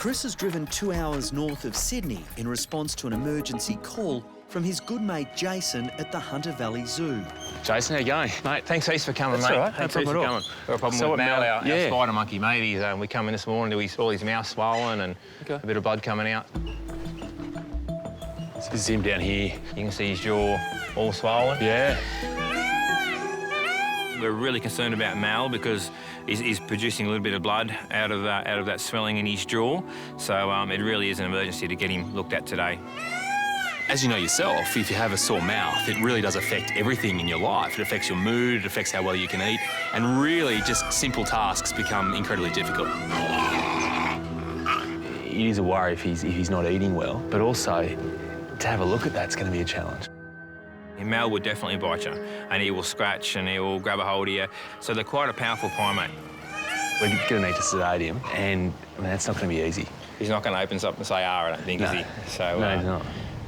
Chris has driven 2 hours north of Sydney in response to an emergency call from his good mate Jason at the Hunter Valley Zoo. Jason, how you going? Mate, thanks heaps for coming, That's mate. all right, no Thanks heaps problem for at all. coming. Got a problem So with Mal, our yeah. spider monkey, mate. We come in this morning to all his mouth swollen and a bit of blood coming out. This is him down here. You can see his jaw all swollen. Yeah. We're really concerned about Mal because he's producing a little bit of blood out of that swelling in his jaw. So it really is an emergency to get him looked at today. As you know yourself, if you have a sore mouth, it really does affect everything in your life. It affects your mood, it affects how well you can eat, and really just simple tasks become incredibly difficult. It is a worry if he's not eating well, but also to have a look at that's going to be a challenge. Mal would definitely bite you, and he will scratch and he will grab a hold of you. So they're quite a powerful primate. We're going to need to sedate him, and I mean, that's not going to be easy. He's not going to open up and say, I don't think, no. is he? So, no, he's not.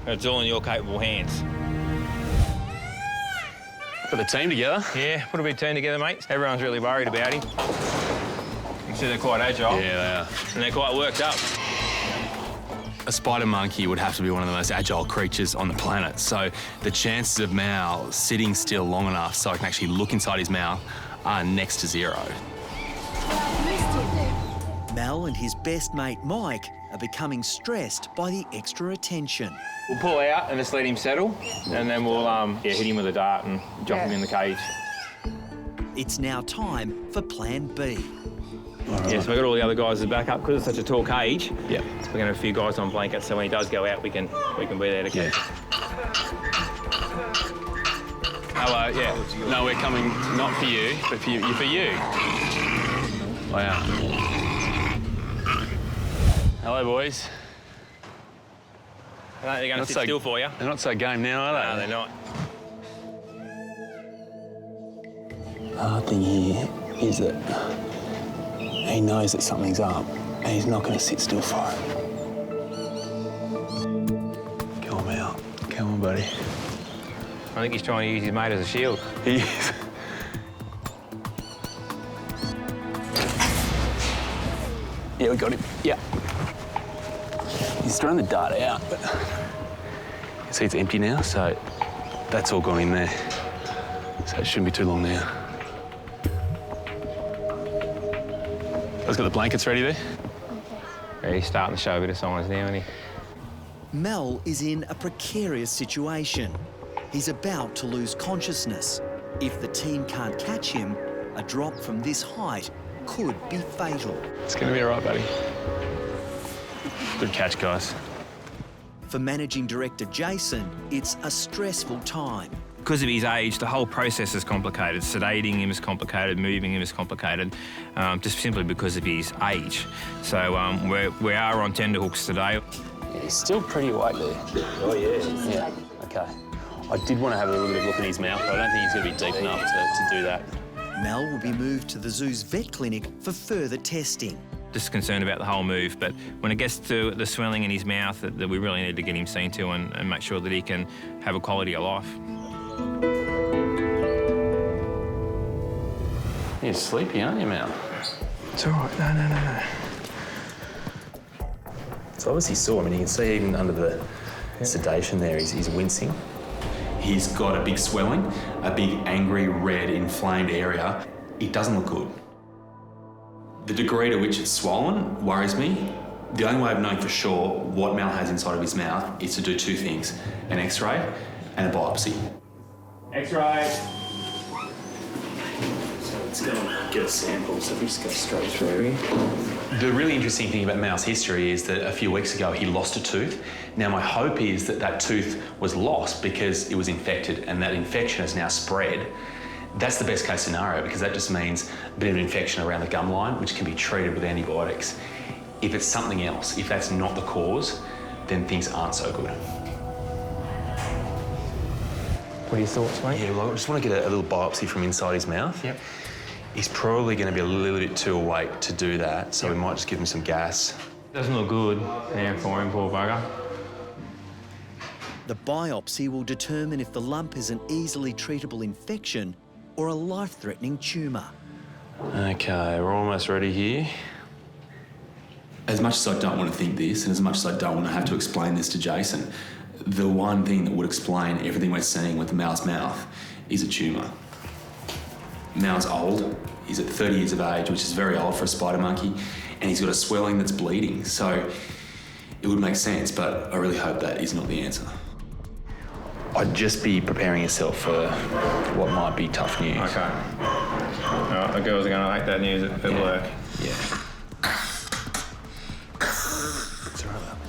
It's all in your capable hands. Got the team together. Yeah, put a big team together, mate. Everyone's really worried about him. You see they're quite agile. Yeah, they are. And they're quite worked up. A spider monkey would have to be one of the most agile creatures on the planet. So the chances of Mal sitting still long enough so I can actually look inside his mouth are next to zero. Mal and his best mate Mike are becoming stressed by the extra attention. We'll pull out and just let him settle, and then we'll hit him with a dart and drop him in the cage. It's now time for Plan B. Right. Yes, we've got all the other guys as backup because it's such a tall cage. Yeah. So we're going to have a few guys on blankets, so when he does go out, we can be there to catch. Hello, yeah. No, we're coming not for you, but for you. For you. Wow. Hello, boys. They're going to sit still for you. They're not so game now, are they? No, they're not. The hard thing here is that he knows that something's up and he's not going to sit still for it. Come on, Mal. Come on, buddy. I think he's trying to use his mate as a shield. He is. Yeah, we got him. Yeah. He's thrown the dart out, but You see it's empty now, so that's all gone in there. So it shouldn't be too long now. Let's get the blankets ready there. Yeah, he's starting to show a bit of signs now, isn't he? Mal is in a precarious situation. He's about to lose consciousness. If the team can't catch him, a drop from this height could be fatal. It's going to be all right, buddy. Good catch, guys. For Managing Director Jason, it's a stressful time. Because of his age, the whole process is complicated. Sedating him is complicated, moving him is complicated, just simply because of his age. So we are on tenterhooks today. yeah, he's still pretty awake there. Oh, yeah. Yeah. OK. I did want to have a little bit of look at his mouth, but I don't think he's going to be deep enough to do that. Mal will be moved to the zoo's vet clinic for further testing. Just concerned about the whole move, but when it gets to the swelling in his mouth, that we really need to get him seen to and make sure that he can have a quality of life. You're sleepy, aren't you, Mal? It's all right. No. It's obviously sore. I mean, you can see even under the sedation there, he's wincing. He's got a big swelling, a big angry, red, inflamed area. It doesn't look good. The degree to which it's swollen worries me. The only way of knowing for sure what Mal has inside of his mouth is to do two things, an X-ray and a biopsy. X-ray. So let's go and get a sample, so we just go straight through. The really interesting thing about Mal's history is that a few weeks ago he lost a tooth. Now my hope is that that tooth was lost because it was infected and that infection has now spread. That's the best case scenario because that just means a bit of an infection around the gum line which can be treated with antibiotics. If it's something else, if that's not the cause, then things aren't so good. What are your thoughts, mate? Yeah, well, I just want to get a little biopsy from inside his mouth. Yep. He's probably going to be a little bit too awake to do that, so we might just give him some gas. Doesn't look good now for him, poor bugger. The biopsy will determine if the lump is an easily treatable infection or a life-threatening tumour. Okay, we're almost ready here. As much as I don't want to think this, and as much as I don't want to have to explain this to Jason, the one thing that would explain everything we're seeing with Mal's mouth is a tumour. Mal's old. He's at 30 years of age, which is very old for a spider monkey, and he's got a swelling that's bleeding. So it would make sense, but I really hope that is not the answer. I'd just be preparing yourself for what might be tough news. Okay. All right, the girls are going to like that news at work. Yeah. It's all right, love.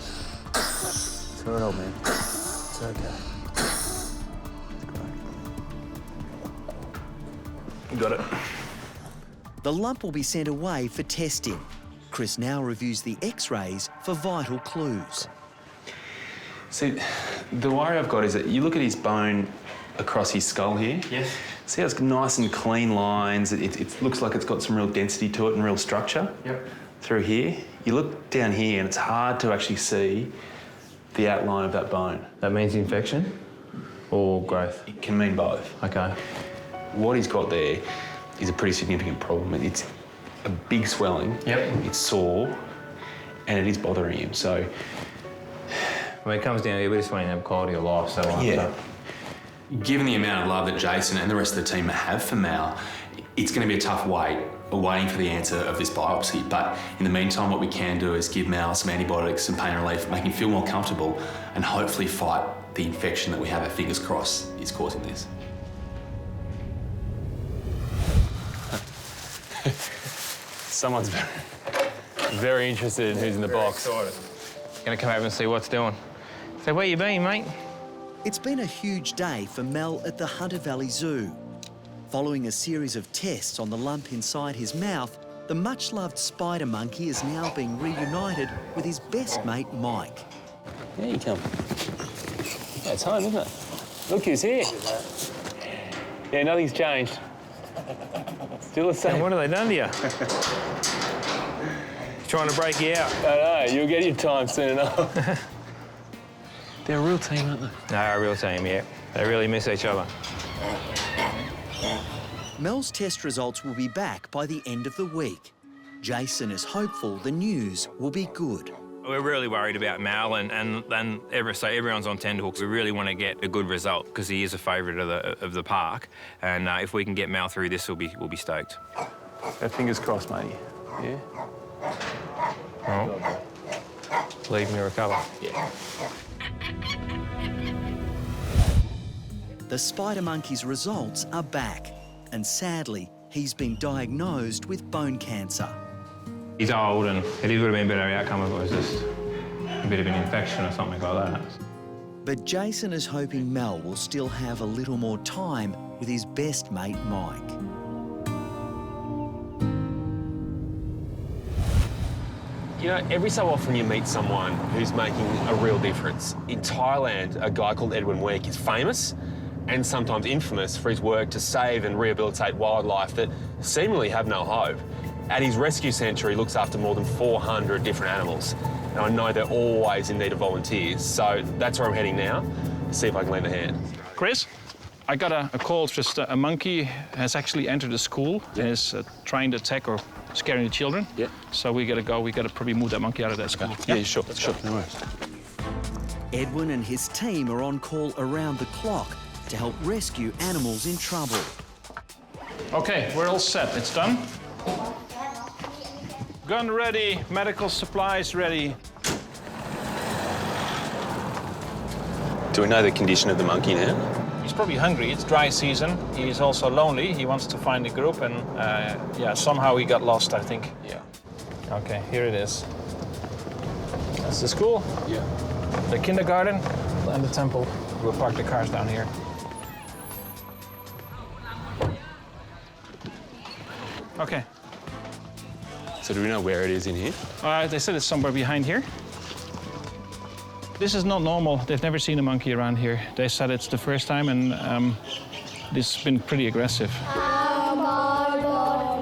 It's all right, old man. It's okay. It's great. You got it. The lump will be sent away for testing. Chris now reviews the X-rays for vital clues. See, the worry I've got is that you look at his bone across his skull here. Yes. See how it's nice and clean lines? It looks like it's got some real density to it and real structure. Yep. Through here. You look down here and it's hard to actually see the outline of that bone. That means infection or growth? It can mean both. Okay. What he's got there is a pretty significant problem. It's a big swelling. Yep. It's sore and it is bothering him. So When it comes down to it, we just want to have quality of life. So Given the amount of love that Jason and the rest of the team have for Mal, it's going to be a tough wait, waiting for the answer of this biopsy. But in the meantime, what we can do is give Mal some antibiotics, some pain relief, make him feel more comfortable, and hopefully fight the infection that we have, our fingers crossed, is causing this. Someone's very interested in who's in the box. Gonna come over and see what's doing. So where you been, mate? It's been a huge day for Mel at the Hunter Valley Zoo. Following a series of tests on the lump inside his mouth, the much-loved spider monkey is now being reunited with his best mate, Mike. There you come. Yeah, it's home, isn't it? Look who's here. Yeah, nothing's changed. Still the same. And what have they done to you? Trying to break you out. I know, you'll get your time soon enough. They're a real team, aren't they? No, a real team, yeah. They really miss each other. Mel's test results will be back by the end of the week. Jason is hopeful the news will be good. We're really worried about Mal, and everyone's on tenterhooks. We really want to get a good result because he is a favourite of the park, and if we can get Mal through this, we'll be stoked. So fingers crossed, matey. Yeah? Well, leave me recover. Yeah. The spider monkey's results are back, and sadly, he's been diagnosed with bone cancer. He's old, and it would have been a better outcome if it was just a bit of an infection or something like that. But Jason is hoping Mel will still have a little more time with his best mate, Mike. You know, every so often you meet someone who's making a real difference. In Thailand, a guy called Edwin Week is famous and sometimes infamous for his work to save and rehabilitate wildlife that seemingly have no hope. At his rescue centre, he looks after more than 400 different animals. And I know they're always in need of volunteers, so that's where I'm heading now, to see if I can lend a hand. Chris, I got a call. Just a monkey has actually entered the school and is trying to attack or scaring the children. Yeah. So we gotta go. We gotta probably move that monkey out of that school. Yeah, sure, no worries. Edwin and his team are on call around the clock to help rescue animals in trouble. Okay, we're all set. It's done. Gun ready, medical supplies ready. Do we know the condition of the monkey now? He's probably hungry. It's dry season. He's also lonely. He wants to find a group, and yeah, somehow he got lost, I think. Yeah. Okay, here it is. That's the school. Yeah. The kindergarten and the temple. We'll park the cars down here. Okay. So do we know where it is in here? They said it's somewhere behind here. This is not normal. They've never seen a monkey around here. They said it's the first time, and this has been pretty aggressive.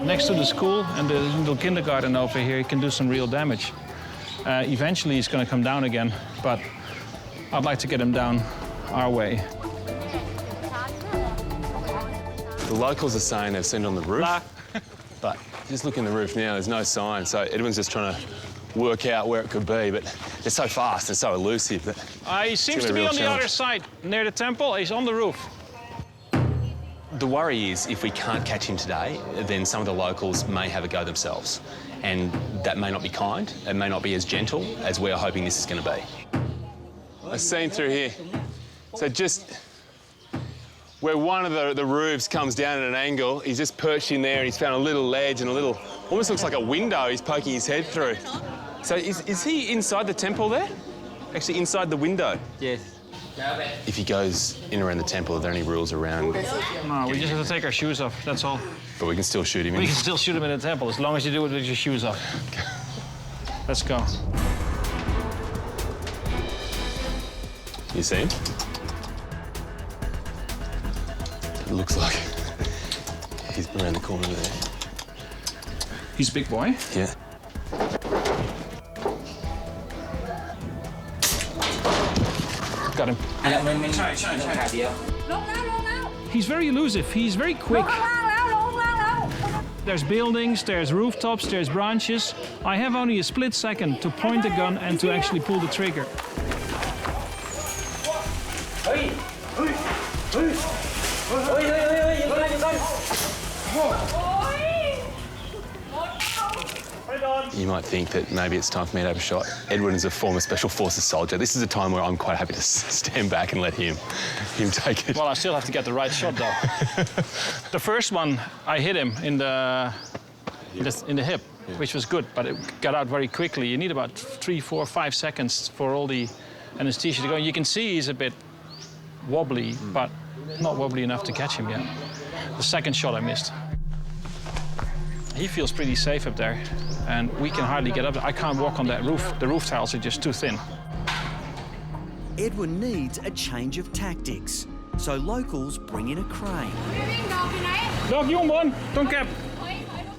Next to the school and the little kindergarten over here, it can do some real damage. Eventually, he's going to come down again, but I'd like to get him down our way. The locals are saying they've seen it on the roof, but just look in the roof now, there's no sign, so Edwin's just trying to work out where it could be, but they're so fast and so elusive that He seems to be on the other side, near the temple. He's on the roof. The worry is if we can't catch him today, then some of the locals may have a go themselves. And that may not be kind, it may not be as gentle as we're hoping this is going to be. I've seen through here. So just where one of the roofs comes down at an angle, he's just perched in there and he's found a little ledge and a little, almost looks like a window he's poking his head through. So is he inside the temple there? Actually inside the window? Yes. If he goes in around the temple, are there any rules around? No, we just have to take our shoes off, that's all. But we can still shoot him in? We can still shoot him in the temple, as long as you do it with your shoes off. Let's go. You see him? It looks like he's around the corner there. He's a big boy. Yeah. Got him. He's very elusive. He's very quick. There's buildings, there's rooftops, there's branches. I have only a split second to point the gun and to actually pull the trigger. You might think that maybe it's time for me to have a shot. Edwin is a former Special Forces soldier. This is a time where I'm quite happy to stand back and let him take it. Well, I still have to get the right shot, though. The first one, I hit him in the hip, which was good, but it got out very quickly. You need about 3, 4, 5 seconds for all the anesthesia to go. You can see he's a bit wobbly, but not wobbly enough to catch him yet. The second shot I missed. He feels pretty safe up there, and we can hardly get up there. I can't walk on that roof. The roof tiles are just too thin. Edwin needs a change of tactics, so locals bring in a crane. Dog, you one, don't cap.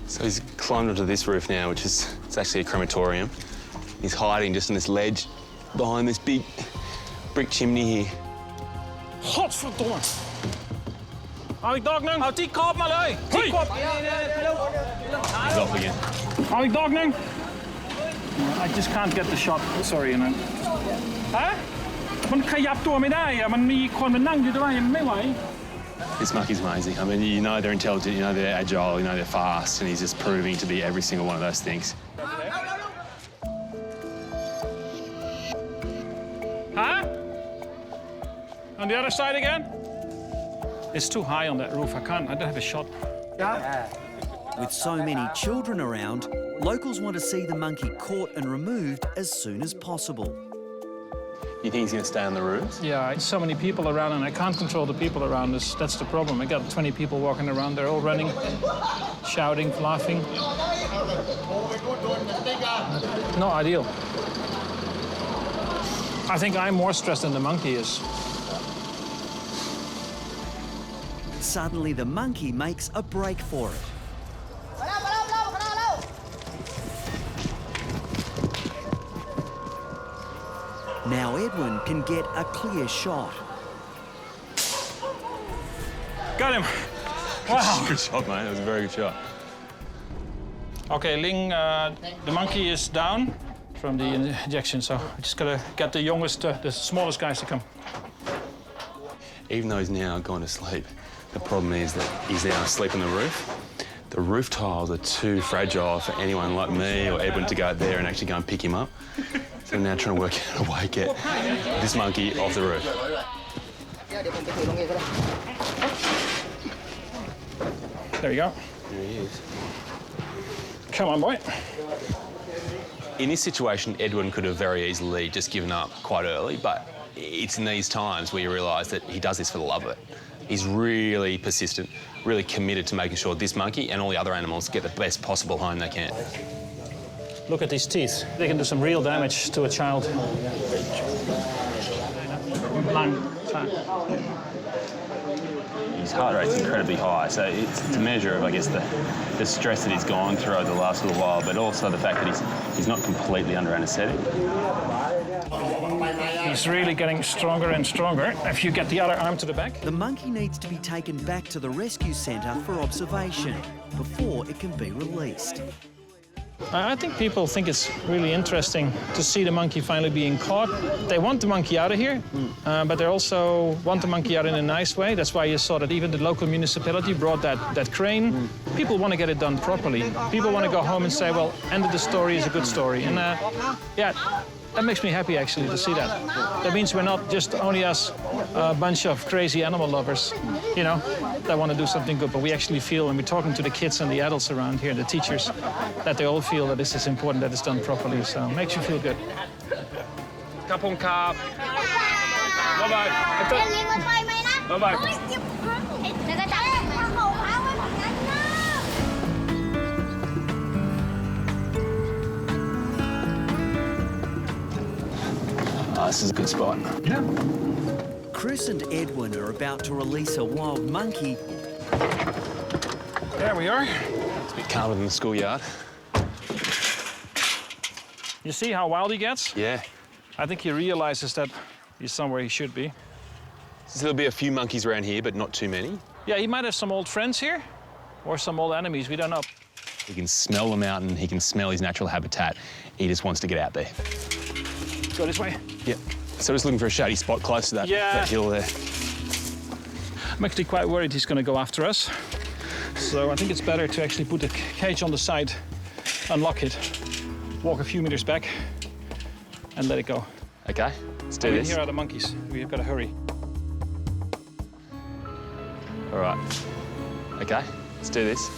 So he's climbed onto this roof now, which is it's actually a crematorium. He's hiding just in this ledge behind this big brick chimney here. Godverdomme. Hou ik dog nu? Houd die kop maar uit. Die kop. He's off again. Hou ik dog nu? I just can't get the shot. Sorry, you know. ฮะ? มันขยับตัวไม่ได้อะมันมีคนมานั่งอยู่ด้วยมันไม่ไหว This monkey's amazing. I mean, you know they're intelligent, you know they're agile, you know they're fast, and he's just proving to be every single one of those things. Huh? On the other side again? It's too high on that roof. I don't have a shot. With so many children around, locals want to see the monkey caught and removed as soon as possible. You think he's going to stay on the roofs? Yeah, so many people around, and I can't control the people around us. That's the problem. I got 20 people walking around. They're all running, shouting, laughing. Not ideal. I think I'm more stressed than the monkey is. Suddenly, the monkey makes a break for it. Now Edwin can get a clear shot. Got him. Wow. Good shot, mate. That was a very good shot. Okay, Ling, the monkey is down from the injection, so we just gotta get the youngest, the smallest guys to come. Even though he's now gone to sleep, the problem is that he's now asleep on the roof. The roof tiles are too fragile for anyone like me or Edwin to go out there and actually go and pick him up. So I'm now trying to work out a way to get this monkey off the roof. There you go. There he is. Come on, boy. In this situation, Edwin could have very easily just given up quite early, but it's in these times where you realise that he does this for the love of it. He's really persistent, really committed to making sure this monkey and all the other animals get the best possible home they can. Look at these teeth. They can do some real damage to a child. His heart rate's incredibly high, so it's a measure of, I guess, the stress that he's gone through over the last little while, but also the fact that he's not completely under anaesthetic. He's really getting stronger and stronger. If you get the other arm to the back. The monkey needs to be taken back to the rescue centre for observation before it can be released. I think people think it's really interesting to see the monkey finally being caught. They want the monkey out of here, but they also want the monkey out in a nice way. That's why you saw that even the local municipality brought that crane. People want to get it done properly. People want to go home and say, well, end of the story is a good story. And yeah, that makes me happy, actually, to see that. That means we're not just only us, a bunch of crazy animal lovers, you know, that want to do something good, but we actually feel, and we're talking to the kids and the adults around here, the teachers, that they all feel that this is important, that it's done properly. So it makes you feel good. Kapong kap. Bye-bye. Bye-bye. Oh, this is a good spot. Yeah. Chris and Edwin are about to release a wild monkey. There we are. It's a bit calmer than the schoolyard. You see how wild he gets? Yeah. I think he realizes that he's somewhere he should be. So there'll be a few monkeys around here, but not too many. Yeah, he might have some old friends here, or some old enemies, we don't know. He can smell the mountain, he can smell his natural habitat. He just wants to get out there. Go this way. Yep. So just looking for a shady spot close to that, that hill there. I'm actually quite worried he's going to go after us. So I think it's better to actually put the cage on the side, unlock it, walk a few meters back, and let it go. Okay, let's do this. Here are the monkeys. We've got to hurry. All right. Okay, let's do this.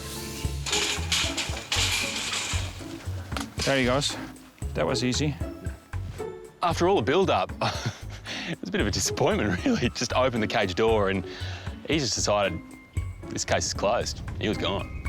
There he goes. That was easy. After all the build-up, it was a bit of a disappointment, really. Just opened the cage door and he just decided this case is closed. He was gone.